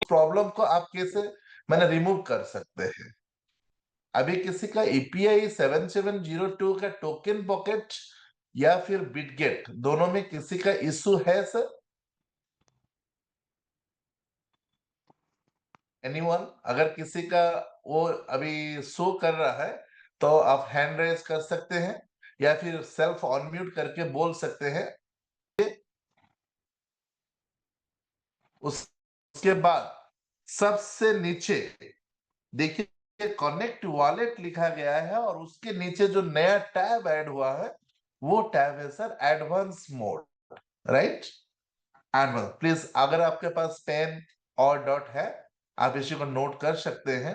Problem को आप कैसे मैंने रिमूव कर सकते हैं। अभी किसी का एपीआई 7702 का टोकन पॉकेट या फिर बिटगेट दोनों में किसी का इशू है सर? एनीवन? अगर किसी का वो अभी शो कर रहा है तो आप हैंड रेज कर सकते हैं या फिर सेल्फ ऑनम्यूट करके बोल सकते हैं। उसके बाद सबसे नीचे देखिए कनेक्ट वॉलेट लिखा गया है और उसके नीचे जो नया टैब ऐड हुआ है वो टैब है sir advance mode, right? Advance, please अगर आपके पास पेन और डॉट है आप इसी को नोट कर सकते हैं।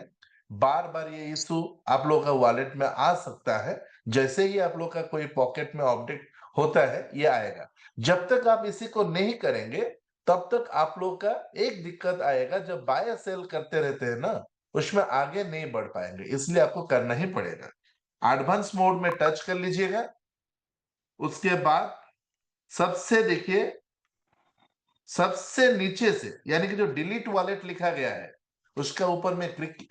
बार बार ये इशू आप लोगों का वॉलेट में आ सकता है। जैसे ही आप लोग का कोई पॉकेट में ऑब्जेक्ट होता है ये आएगा। जब तक आप इसी को नहीं करेंगे तब तक आप लोग का एक दिक्कत आएगा, जब बाय सेल करते रहते हैं ना उसमें आगे नहीं बढ़ पाएंगे, इसलिए आपको करना ही पड़ेगा। एडवांस मोड में टच कर लीजिएगा। उसके बाद सबसे देखिए सबसे नीचे से यानी कि जो डिलीट वॉलेट लिखा गया है उसका ऊपर में क्लिक,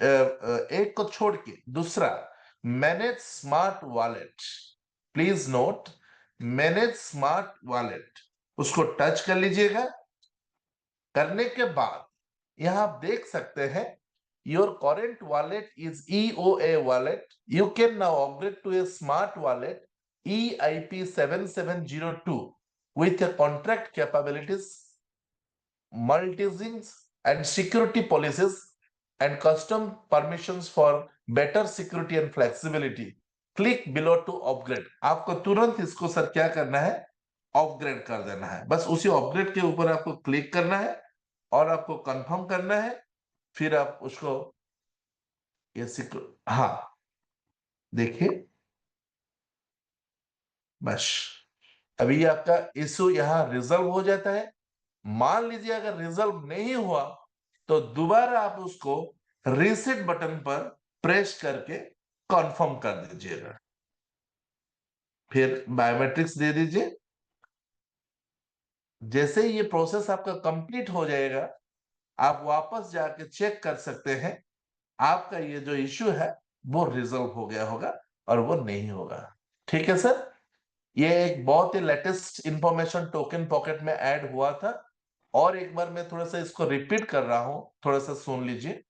एक को छोड़ के दूसरा manage smart wallet, please note manage smart wallet, उसको टच कर लीजिएगा। करने के बाद यहां आप देख सकते हैं your current wallet is EOA wallet, you can now upgrade to a smart wallet EIP 7702 with a contract capabilities, multi-sigs and security policies and custom permissions for better security and flexibility. Click below to upgrade. आपको तुरंत इसको sir क्या करना है, upgrade कर देना है। बस उसी अपग्रेड के ऊपर आपको क्लिक करना है और आपको कंफर्म करना है। फिर आप उसको ये हाँ देखिए बस अभी ये आपका इशू यहाँ रिजल्व हो जाता है। मान लीजिए अगर रिजल्व नहीं हुआ तो दोबारा आप उसको रीसेट बटन पर प्रेस करके कंफर्म कर दीजिएगा, फिर बायोमेट्रिक्स दे दीजिए। जैसे ही ये प्रोसेस आपका कंप्लीट हो जाएगा आप वापस जाके चेक कर सकते हैं आपका ये जो इश्यू है वो रिजल्व हो गया होगा और वो नहीं होगा। ठीक है सर, ये एक बहुत ही लेटेस्ट इंफॉर्मेशन टोकन पॉकेट में ऐड हुआ था। और एक बार मैं थोड़ा सा इसको रिपीट कर रहा हूं, थोड़ा सा सुन लीजिए।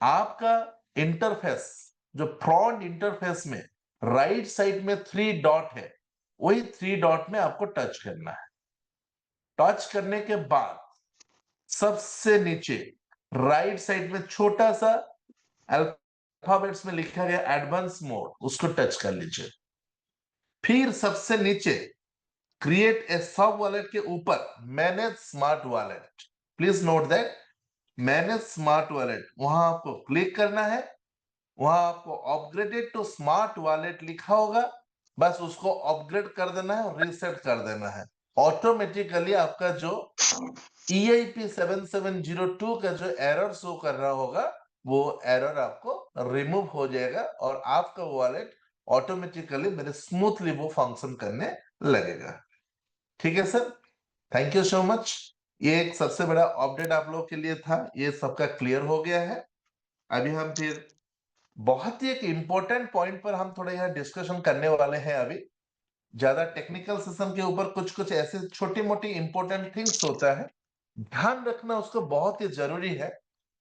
आपका इंटरफेस जो फ्रंट इंटरफेस में राइट साइड में 3 डॉट है, वही 3 डॉट में आपको टच करना है। टच करने के बाद सबसे नीचे राइट साइड में छोटा सा अल्फाबेट्स में लिखा गया एडवांस मोड, उसको टच कर लीजिए। फिर सबसे नीचे क्रिएट ए सब वॉलेट के ऊपर manage smart wallet, please note that manage smart wallet, वहां आपको क्लिक करना है। वहां आपको अपग्रेडेड टू स्मार्ट वॉलेट लिखा होगा, बस उसको अपग्रेड कर देना है और रीसेट कर देना है। ऑटोमेटिकली आपका जो EIP 7702 का जो एरर शो कर रहा होगा वो एरर आपको रिमूव हो जाएगा और आपका वॉलेट ऑटोमेटिकली मेरे स्मूथली वो फंक्शन करने लगेगा। ठीक है sir, thank you so much. ये एक सबसे बड़ा अपडेट आप लोग के लिए था, ये सबका क्लियर हो गया है। अभी हम फिर बहुत ही एक इंपॉर्टेंट पॉइंट पर हम थोड़ा यहाँ डिस्कशन करने वाले हैं। अभी ज्यादा टेक्निकल सिस्टम के ऊपर कुछ कुछ ऐसे छोटी मोटी इंपॉर्टेंट थिंग्स होता है, ध्यान रखना उसको बहुत ही जरूरी है।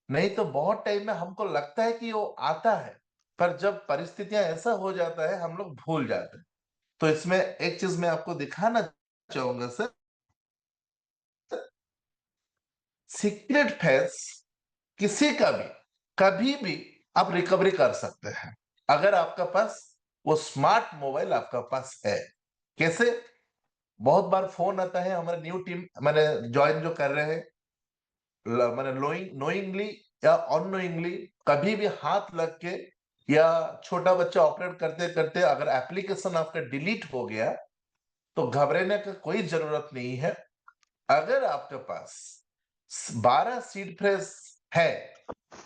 नहीं तो बहुत टाइम में हमको लगता है कि वो आता है पर जब परिस्थितियां ऐसा हो जाता है हम लोग भूल जाते हैं। तो इसमें एक चीज मैं आपको दिखाना चाहूंगा सर, सीक्रेट फेस किसी का भी कभी भी आप रिकवरी कर सकते हैं अगर आपका पास वो स्मार्ट मोबाइल आपका पास है। कैसे? बहुत बार फोन आता है हमारे न्यू टीम मैंने ज्वाइन जो कर रहे हैं, मैंने नोइंगली या अननोइंगली कभी भी हाथ लग के या छोटा बच्चा ऑपरेट करते करते अगर एप्लीकेशन आपका डिलीट हो गया तो घबराने का कोई जरूरत नहीं है। अगर आपके पास 12 सीड फ्रेश है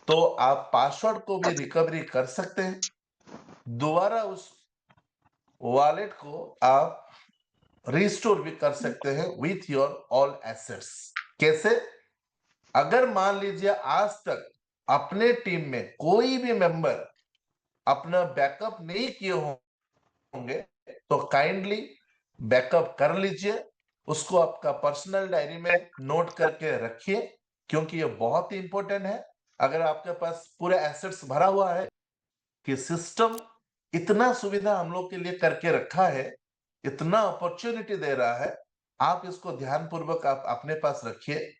तो आप पासवर्ड को भी रिकवरी कर सकते हैं, दोबारा उस वॉलेट को आप रिस्टोर भी कर सकते हैं विथ योर ऑल एसेट्स। कैसे? अगर मान लीजिए आज तक अपने टीम में कोई भी मेंबर अपना बैकअप नहीं किए होंगे तो काइंडली बैकअप कर लीजिए, उसको आपका पर्सनल डायरी में नोट करके रखिए, क्योंकि ये बहुत ही इंपॉर्टेंट है। अगर आपके पास पूरे एसेट्स भरा हुआ है कि सिस्टम इतना सुविधा हम लोग के लिए करके रखा है, इतना अपॉर्चुनिटी दे रहा है, आप इसको ध्यानपूर्वक आप अपने पास रखिए।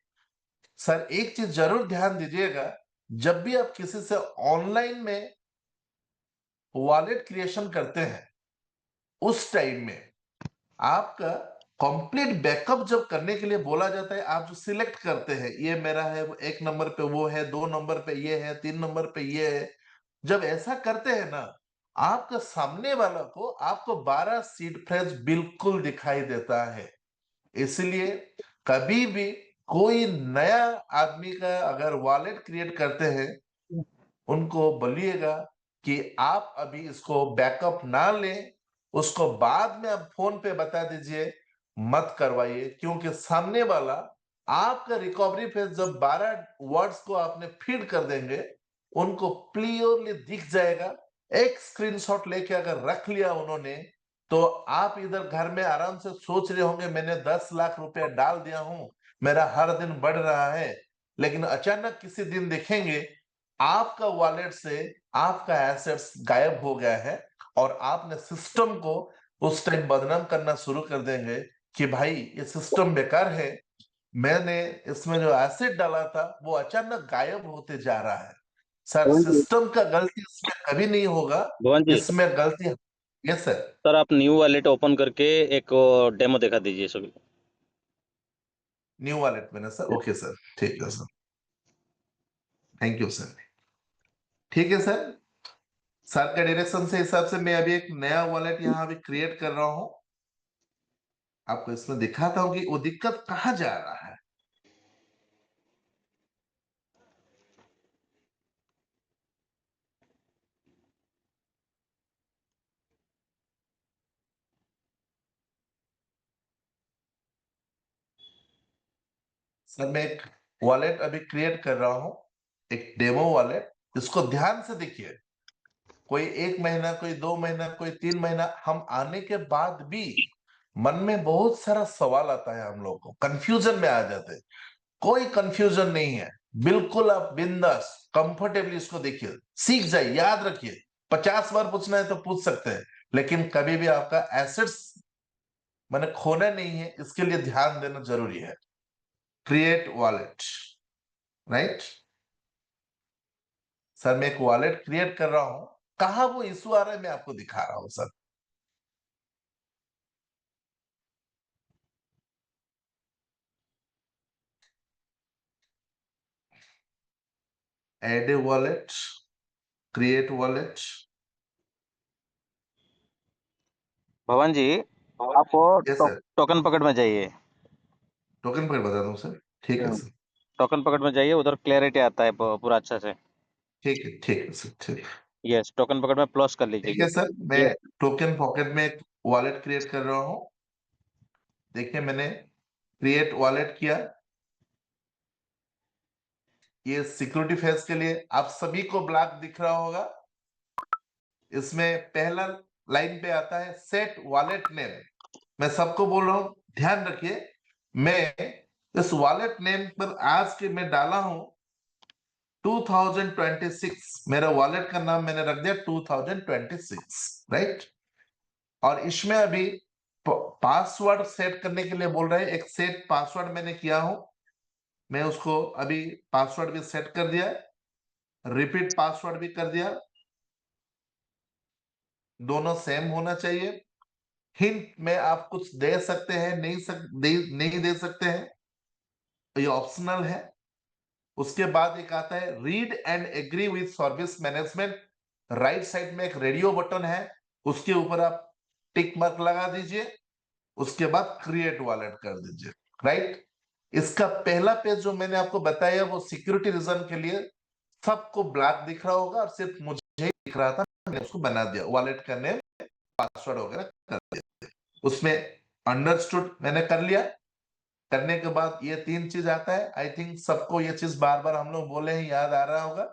सर एक चीज जरूर ध्यान दीजिएगा, जब भी आप किसी से ऑनलाइन में वॉलेट क्रिएशन करते हैं, उस टाइम में आपका कंप्लीट बैकअप जब करने के लिए बोला जाता है, आप जो सिलेक्ट करते हैं, ये मेरा है, एक नंबर पे वो है, 2 नंबर पे ये है, 3 नंबर पे ये है, जब ऐसा करते हैं ना, आपका सामने वाला को आपको 12 सीड फ्रेज बिल्कुल दिखाई देता है। इसलिए कभी भी कोई नया आदमी का अगर वॉलेट क्रिएट करते हैं, उनको बोलिएगा कि आप अभी इसको बैकअप ना लें, उसको बाद में आप फोन पे बता दीजिए, मत करवाइए, क्योंकि सामने वाला आपका रिकवरी फेज जब 12 वर्ड्स को आपने फीड कर देंगे, उनको क्लियरली दिख जाएगा। एक स्क्रीनशॉट लेके अगर रख लिया उन्होंने, तो आप इधर घर में आराम से सोच रहे होंगे मैंने 10 लाख रुपया डाल दिया हूं, मेरा हर दिन बढ़ रहा है, लेकिन अचानक किसी दिन देखेंगे आपका वॉलेट से आपका एसेट्स गायब हो गया है, और आपने सिस्टम को उस टाइम बदनाम करना शुरू कर देंगे कि भाई ये सिस्टम बेकार है, मैंने इसमें जो एसेट डाला था वो अचानक गायब होते जा रहा है। सर भवन जी, सिस्टम का गलती इसमें कभी नहीं होगा, भवन जी, इसमें गलती। Yes sir. सर आप न्यू वॉलेट ओपन करके एक डेमो दिखा दीजिए सभी। न्यू वॉलेट में ना सर? ओके सर, ठीक है सर, थैंक यू सर। ठीक है सर, सर के डायरेक्शन से हिसाब से मैं अभी एक नया वॉलेट यहाँ अभी क्रिएट कर रहा हूँ, आपको इसमें दिखाता हूँ कि वो दिक्कत कहाँ जा रहा है। सर मैं एक वॉलेट अभी क्रिएट कर रहा हूँ, एक डेमो वॉलेट। इसको ध्यान से देखिए, कोई 1 महीना, कोई 2 महीना, कोई 3 महीना हम आने के बाद भी मन में बहुत सारा सवाल आता है, हम लोग को कंफ्यूजन में आ जाते हैं। कोई कंफ्यूजन नहीं है, बिल्कुल आप बिंदास कंफर्टेबली इसको देखिए, सीख जाइए, याद रखिए। 50 बार पूछना है तो पूछ सकते हैं, लेकिन कभी भी आपका एसेट्स मैंने खोना नहीं है, इसके लिए ध्यान देना जरूरी है। Create wallet, right. सर मैं एक वॉलेट क्रिएट कर रहा हूं, कहां वो इशू आ रहा है मैं आपको दिखा रहा हूं sir. Add a wallet, create wallet. Bhavan ji, आप यस सर, टोकन पकड़ में जाइए। टोकन पर बता दूं सर? ठीक है सर, टोकन पकड़ में जाइए, उधर क्लैरिटी आता है पूरा अच्छा से। ठीक है सर, ठीक। यस, टोकन पकड़ में प्लस कर ठीक लीजिए। है सर, मैं यस, टोकन पॉकेट में एक वॉलेट क्रिएट कर रहा हूं। देखिए मैंने क्रिएट वॉलेट किया। ये सिक्योरिटी फेज के लिए आप सभी को ब्लॉक दिख रहा होगा। इसमें पहला लाइन पे आता है सेट वॉलेट नेम। मैं सबको बोल रहा हूं, ध्यान रखिए, मैं इस वॉलेट नेम पर आज के मैं डाला हूं 2026। मेरा वॉलेट का नाम मैंने रख दिया 2026, राइट। और इसमें अभी पासवर्ड सेट करने के लिए बोल रहे हैं, एक सेट पासवर्ड मैंने किया हूं, मैं उसको अभी पासवर्ड भी सेट कर दिया, रिपीट पासवर्ड भी कर दिया, दोनों सेम होना चाहिए। हिंट में आप कुछ दे सकते हैं, नहीं दे सकते हैं, ये ऑप्शनल है। उसके बाद एक आता है read and agree with service management. Right side में एक रेडियो बटन है, उसके ऊपर आप टिक मार्क लगा दीजिए, उसके बाद क्रिएट वॉलेट कर दीजिए, राइट। इसका पहला पेज जो मैंने आपको बताया वो सिक्योरिटी रीजन के लिए सबको ब्लैक दिख रहा होगा, और सिर्फ मुझे ही दिख रहा था, मैंने उसको बना दिया, वॉलेट का नेम पासवर्ड वगैरह कर दिया। उसमें अंडरस्टूड मैंने कर लिया। करने के बाद ये 3 चीज आता है। आई थिंक सबको ये चीज बार बार हम लोग बोले हैं, याद आ रहा होगा।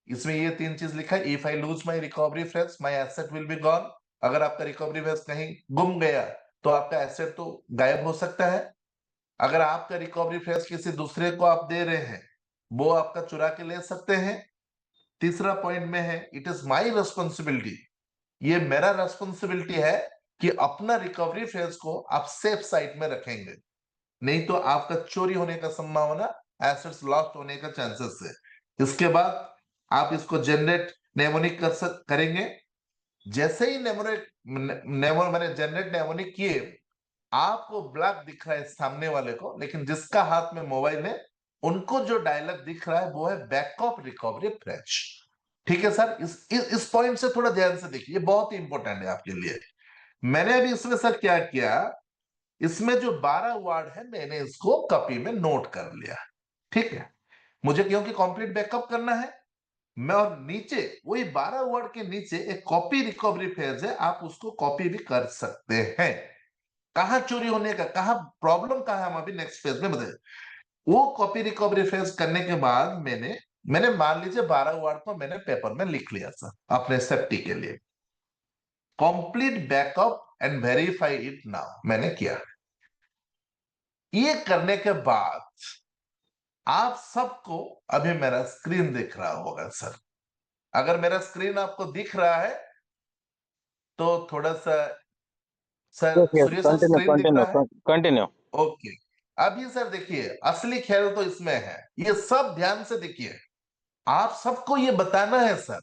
इसमें ये 3 चीज लिखा है, if I lose my recovery phrase my asset will be gone. अगर आपका रिकवरी फ्रेज कहीं गुम गया तो आपका एसेट तो गायब हो सकता है। अगर आपका रिकवरी फ्रेज किसी दूसरे को आप दे रहे हैं, वो आपका चुरा के ले सकते हैं। तीसरा पॉइंट में है, इट इज माई रिस्पॉन्सिबिलिटी, ये मेरा रेस्पॉन्सिबिलिटी है कि अपना रिकवरी फ्रेज को आप सेफ साइड में रखेंगे, नहीं तो आपका चोरी होने का संभावना, एसेट्स लॉस्ट होने का चांसेस है। इसके बाद आप इसको जनरेट नेमोनिक करेंगे। जैसे ही मैंने जनरेट नेमोनिक किए, आपको ब्लैक दिख रहा है सामने वाले को, लेकिन जिसका हाथ में मोबाइल है उनको जो डायलॉग दिख रहा है वो है बैकअप रिकवरी फ्रेज। ठीक है सर, इस पॉइंट से थोड़ा ध्यान से देखिए, बहुत ही इंपॉर्टेंट है आपके लिए। मैंने अभी इसमें सर क्या किया, इसमें जो 12 वर्ड है मैंने इसको कॉपी में नोट कर लिया। ठीक है, मुझे क्योंकि कंप्लीट बैकअप करना है, मैं और नीचे वही 12 वर्ड के नीचे एक कॉपी रिकवरी फेज है, आप उसको कॉपी भी कर सकते हैं। कहां चोरी होने का, कहां प्रॉब्लम, कहां हम अभी नेक्स्ट फेज में बताए। वो कॉपी रिकवरी फेज करने के बाद मैंने मैंने मान लीजिए 12 वर्ड को मैंने पेपर में लिख लिया सर अपने सेफ्टी के लिए। Complete backup and verify it now मैंने किया। ये करने के बाद आप सबको अभी मेरा स्क्रीन दिख रहा होगा सर। अगर मेरा स्क्रीन आपको दिख रहा है तो थोड़ा सा, सर यस यस, सूर्य सर कंटिन्यू स्क्रीन दिख कंटिन्यू रहा है? कंटिन्यू। ओके। अभी सर देखिए, असली खेल तो इसमें है, ये सब ध्यान से देखिए। आप सबको ये बताना है सर,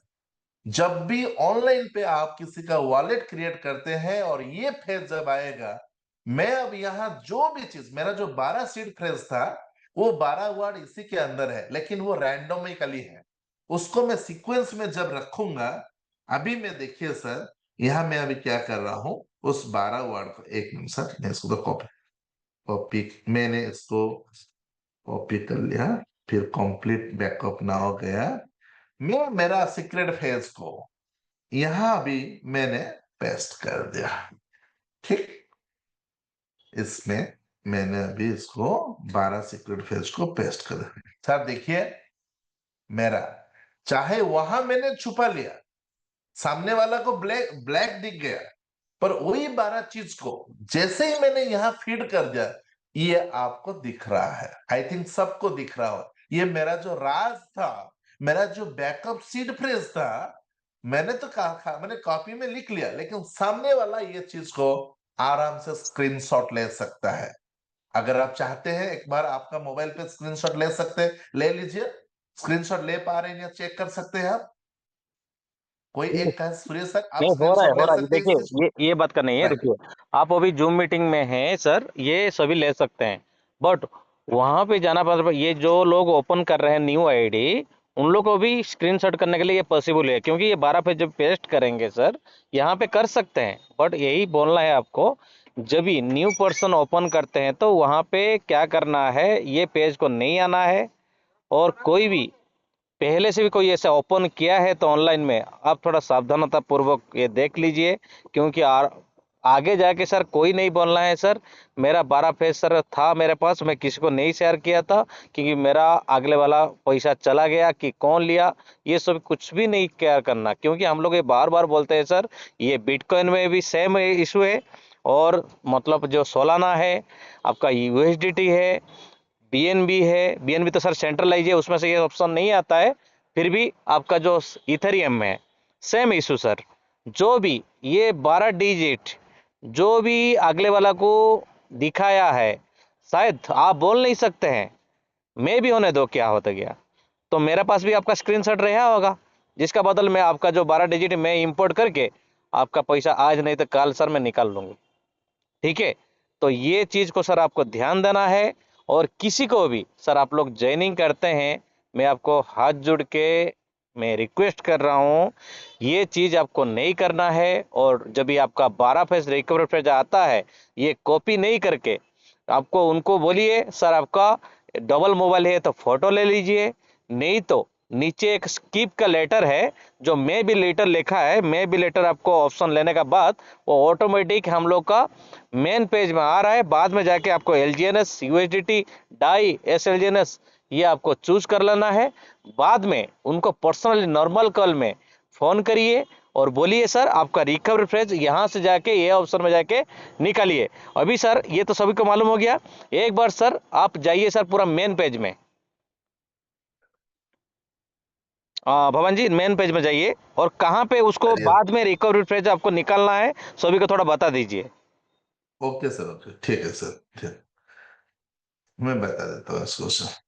जब भी ऑनलाइन पे आप किसी का वॉलेट क्रिएट करते हैं और ये फेज जब आएगा, मैं अब यहां जो भी चीज, मेरा जो 12 सीड फ्रेज था वो 12 वर्ड इसी के अंदर है, लेकिन वो रैंडमिकली है। उसको मैं सीक्वेंस में जब रखूंगा, अभी मैं देखिए सर, यहां मैं अभी क्या कर रहा हूं, उस 12 वर्ड को, एक मिनट सर, मैं इसको तो कॉपी कॉपी मैंने इसको कॉपी कर लिया, फिर कंप्लीट बैकअप ना हो गया। मैं मेरा सीक्रेट फेज को यहां भी मैंने पेस्ट कर दिया। ठीक, इसमें मैंने अभी इसको 12 सीक्रेट फेज को पेस्ट कर दिया। सर देखिए, मेरा चाहे वहां मैंने छुपा लिया, सामने वाला को ब्लैक ब्लैक दिख गया, पर वही 12 चीज को जैसे ही मैंने यहां फीड कर दिया, ये आपको दिख रहा है। आई थिंक सबको दिख रहा हो। ये मेरा जो राज था, मेरा जो बैकअप सीड फ्रेज था, मैंने तो कहा, मैंने कॉपी में लिख लिया, लेकिन सामने वाला ये चीज को आराम से स्क्रीनशॉट ले सकता है। अगर आप चाहते हैं, एक बार आपका मोबाइल पे स्क्रीनशॉट ले सकते हैं, ले लीजिए। स्क्रीनशॉट ले पा रहे हैं या चेक कर सकते हैं आप? कोई एक कहे, सुरेश सर आप नहीं, स्क्रीनशॉट हो ले रहा है, सकते हैं इस देखिए चीज को? ये बात का नहीं है, राइट। रुकिए। आप अभी जूम मीटिंग में हैं सर, ये सभी ले सकते हैं, बट वहां पे जाना पड़, ये जो लोग ओपन कर रहे हैं न्यू आईडी, उन लोग को भी स्क्रीनशॉट करने के लिए ये पॉसिबल है, क्योंकि ये 12 पे जब पेस्ट करेंगे सर, यहाँ पे कर सकते हैं, बट यही बोलना है आपको, जब भी न्यू पर्सन ओपन करते हैं तो वहाँ पे क्या करना है, ये पेज को नहीं आना है। और कोई भी पहले से भी कोई ऐसा ओपन किया है तो ऑनलाइन में आप थोड़ा सावधानता पूर्वक ये देख लीजिए, क्योंकि आगे जाके सर कोई नहीं बोलना है सर मेरा 12 फेज सर था मेरे पास, मैं किसी को नहीं शेयर किया था, क्योंकि मेरा अगले वाला पैसा चला गया कि कौन लिया, ये सब कुछ भी नहीं केयर करना, क्योंकि हम लोग ये बार बार बोलते हैं सर, ये बिटकॉइन में भी सेम इशू है। और मतलब जो सोलाना है, आपका यूएसडीटी है, बीएनबी है, बीएनबी तो सर सेंट्रलाइज है, उसमें से ये ऑप्शन नहीं आता है, फिर भी आपका जो इथेरियम में है सेम इशू सर। जो भी ये 12 डिजिट जो भी अगले वाला को दिखाया है, शायद आप बोल नहीं सकते हैं, मैं भी होने दो क्या होता गया, तो मेरे पास भी आपका स्क्रीनशॉट रहा होगा, जिसका बदल में आपका जो 12 डिजिट मैं इंपोर्ट करके आपका पैसा आज नहीं तो कल सर मैं निकाल लूंगी। ठीक है, तो ये चीज को सर आपको ध्यान देना है। और किसी को भी सर आप लोग ज्वाइनिंग करते हैं, मैं आपको हाथ जोड़ के मैं रिक्वेस्ट कर रहा हूँ, ये चीज आपको नहीं करना है। और जब भी आपका 12 फेज रिकवर फेज आता है, ये कॉपी नहीं करके आपको उनको बोलिए सर आपका डबल मोबाइल है तो फोटो ले लीजिए, नहीं तो नीचे एक स्किप का लेटर है, जो मे बी लेटर लिखा है, मे बी लेटर आपको ऑप्शन लेने के बाद वो ऑटोमेटिक हम लोग का मेन पेज में आ रहा है। बाद में जाके आपको एलजीएनएस, यूएसडीटी, डाई, एसएलजीएनएस ये आपको चूज कर लेना है। बाद में उनको पर्सनली नॉर्मल कॉल में फोन करिए और बोलिए सर आपका रिकवरी फ्रेज यहाँ से जाके ये ऑप्शन में जाके निकालिए। अभी सर ये तो सभी को मालूम हो गया। एक बार सर आप जाइए सर पूरा मेन पेज में, भवन जी मेन पेज में जाइए और कहाँ पे उसको चलिए। बाद में रिकवरी फ्रेज आपको निकालना है सभी को थोड़ा बता दीजिए। ओके सर, ओके, ठीक है सर, ठीक। मैं बता देता हूँ इसको सर।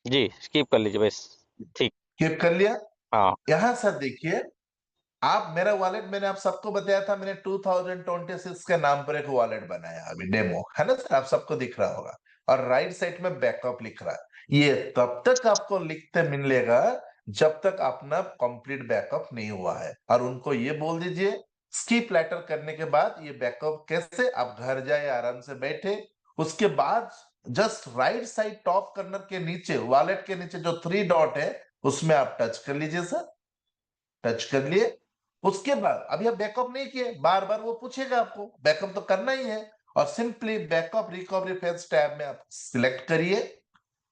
जी स्किप कर लीजिए बस। ठीक। क्लिक कर लिया। हाँ यहाँ सर देखिए, आप मेरा वॉलेट, मैंने आप सबको बताया था, मैंने 2026 के नाम पर एक वॉलेट बनाया अभी, डेमो है ना सर, आप सबको दिख रहा होगा। और राइट साइड में बैकअप लिख रहा है। ये तब तक आपको लिखते मिलेगा जब तक अपना कंप्लीट बैकअप नहीं हुआ है। और उनको ये बोल दीजिए, स्किप लेटर करने के बाद ये बैकअप कैसे, आप घर जाए आराम से बैठे। उसके बाद just right side top corner के नीचे, वॉलेट के नीचे जो 3 डॉट है, उसमें आप टच कर लीजिए सर। टच कर लिए। उसके बाद अभी आप बैकअप नहीं किए, बार बार वो पूछेगा आपको, बैकअप तो करना ही है। और simply backup recovery phase tab में आप सिलेक्ट करिए।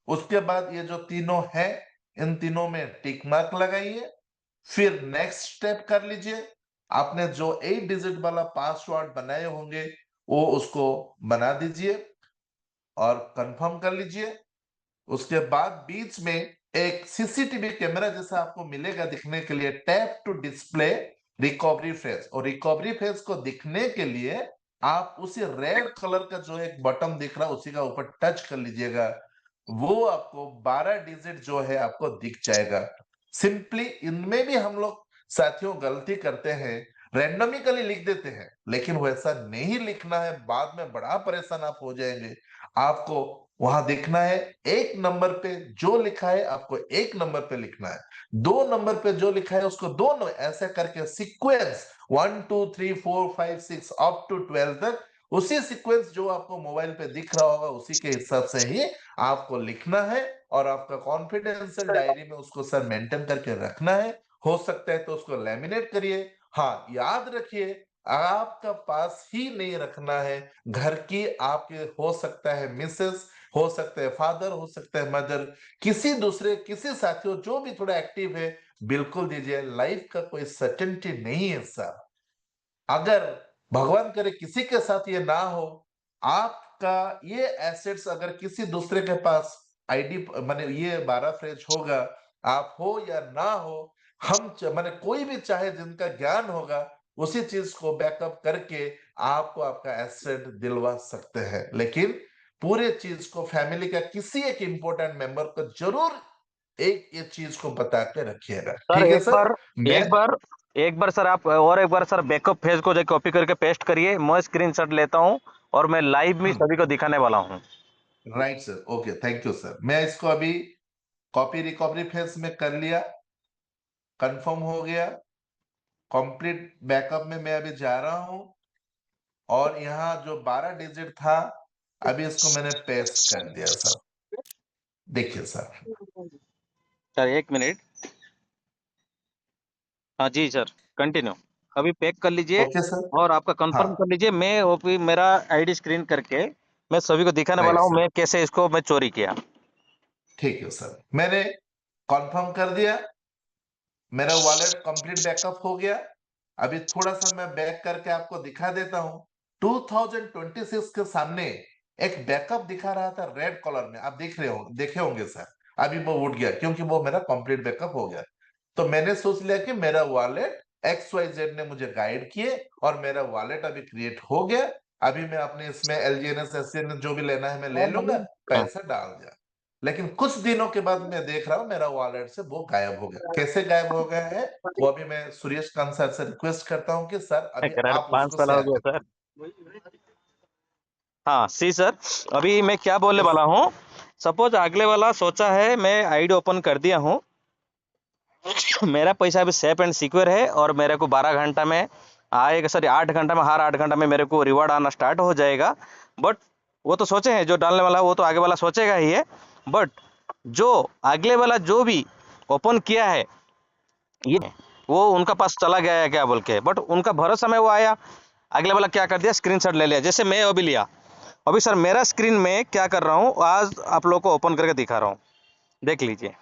उसके बाद ये जो तीनों है, इन तीनों में टिक मार्क लगाइए। फिर नेक्स्ट स्टेप कर लीजिए। आपने जो 8 डिजिट वाला पासवर्ड बनाए होंगे, वो उसको बना दीजिए और कंफर्म कर लीजिए। उसके बाद बीच में एक सीसीटीवी कैमरा जैसा आपको मिलेगा दिखने के लिए, tap to display recovery phase. और रिकवरी फेज को दिखने के लिए आप उसी रेड कलर का जो एक बटन दिख रहा है, उसी का ऊपर टच कर लीजिएगा। वो आपको 12 डिजिट जो है आपको दिख जाएगा। सिंपली इनमें भी हम लोग साथियों गलती करते हैं, रैंडमिकली लिख देते हैं, लेकिन वैसा नहीं लिखना है, बाद में बड़ा परेशान आप हो जाएंगे। आपको वहां देखना है, एक नंबर पे जो लिखा है आपको एक नंबर पे लिखना है, 2 नंबर पे जो लिखा है उसको दोनों, ऐसे करके सीक्वेंस 1 2 3 4 5 6 अप टू 12 तक, उसी सीक्वेंस जो आपको मोबाइल पे दिख रहा होगा उसी के हिसाब से ही आपको लिखना है। और आपका कॉन्फिडेंशियल डायरी में उसको सर मेंटेन करके रखना है। हो सकता है तो उसको लेमिनेट करिए। हाँ, याद रखिए, आपका पास ही नहीं रखना है, घर की आपके हो सकता है मिसेस, हो सकता है फादर, हो सकता है मदर, किसी दूसरे किसी साथियों जो भी थोड़ा एक्टिव है, बिल्कुल दीजिए। लाइफ का कोई सर्टेनिटी नहीं है सर। अगर भगवान करे किसी के साथ ये ना हो, आपका ये एसेट्स अगर किसी दूसरे के पास आईडी माने ये 12 फ्रेज होगा, आप हो या ना हो, हम माने कोई भी चाहे जिनका ज्ञान होगा, उसी चीज को बैकअप करके आपको आपका एसेट दिलवा सकते हैं। लेकिन पूरे चीज को फैमिली का किसी एक इंपॉर्टेंट मेंबर को जरूर एक ये चीज को बता के रखिएगा। सर ठीक है एक सर। बार, मैं एक बार, एक बार सर आप और एक बार सर बैकअप पेज को जो कॉपी करके पेस्ट करिए, मैं स्क्रीनशॉट लेता हूँ और मैं लाइव में सभी को दिखाने वाला हूँ। Right sir, okay, thank you sir. मैं इसको अभी कॉपी रिकवरी फेज में कर लिया, कंफर्म हो गया। कंप्लीट बैकअप में मैं अभी जा रहा हूं और यहाँ जो 12 डिजिट था, अभी इसको मैंने पेस्ट कर दिया सर। देखिए सर। सर एक मिनट। हाँ जी सर, कंटिन्यू। अभी पैक कर लीजिए ओके सर। और आपका हाँ। कंफर्म कर लीजिए। मैं ओपी मेरा आईडी स्क्रीन करके मैं सभी को दिखाने वाला राइट हूँ सर, मैं कैसे इसको मैं चोरी किया। ठीक है सर, मैंने कंफर्म कर दिया। मेरा वॉलेट कंप्लीट बैकअप हो गया। अभी थोड़ा सा मैं बैक करके आपको दिखा देता हूं। 2026 के सामने एक बैकअप दिखा रहा था रेड कलर में, आप देख रहे हो, देखे होंगे सर। अभी वो उठ गया क्योंकि वो मेरा कंप्लीट बैकअप हो गया। तो मैंने सोच लिया कि मेरा वॉलेट XYZ ने मुझे गाइड किए और मेरा वॉलेट अभी क्रिएट हो गया। अभी मैं अपने इसमें LGNS SCN जो भी लेना है मैं ले लूंगा, हाँ, पैसा डाल दिया। लेकिन कुछ दिनों के बाद मैं देख रहा हूं मेरा वॉलेट से वो गायब हो गया। कैसे गायब हो गया है, वो अभी मैं सुरेश कांत सर से रिक्वेस्ट करता हूं कि सर अभी कह रहा आप 5 उसको साल हो शेयर गया करें। सर। हाँ सी सर, अभी मैं क्या बोलने यस। वाला हूँ। सपोज अगले वाला सोचा है मैं आईडी ओपन कर दिया हूँ, मेरा पैसा अभी सेफ एंड सिक्योर है और मेरे को 12 घंटा में आएगा सर 8 घंटा में, हर 8 घंटा में मेरे को रिवॉर्ड आना स्टार्ट हो जाएगा। बट वो तो सोचे हैं, जो डालने वाला है वो तो आगे वाला सोचेगा ही है, बट जो अगले वाला जो भी ओपन किया है ये वो उनका पास चला गया है क्या बोल के, बट उनका भरोसा में वो आया, अगले वाला क्या कर दिया, स्क्रीनशॉट ले लिया। जैसे मैं अभी लिया, अभी सर मेरा स्क्रीन में क्या कर रहा हूँ आज आप लोगों को ओपन करके दिखा रहा हूँ, देख लीजिए।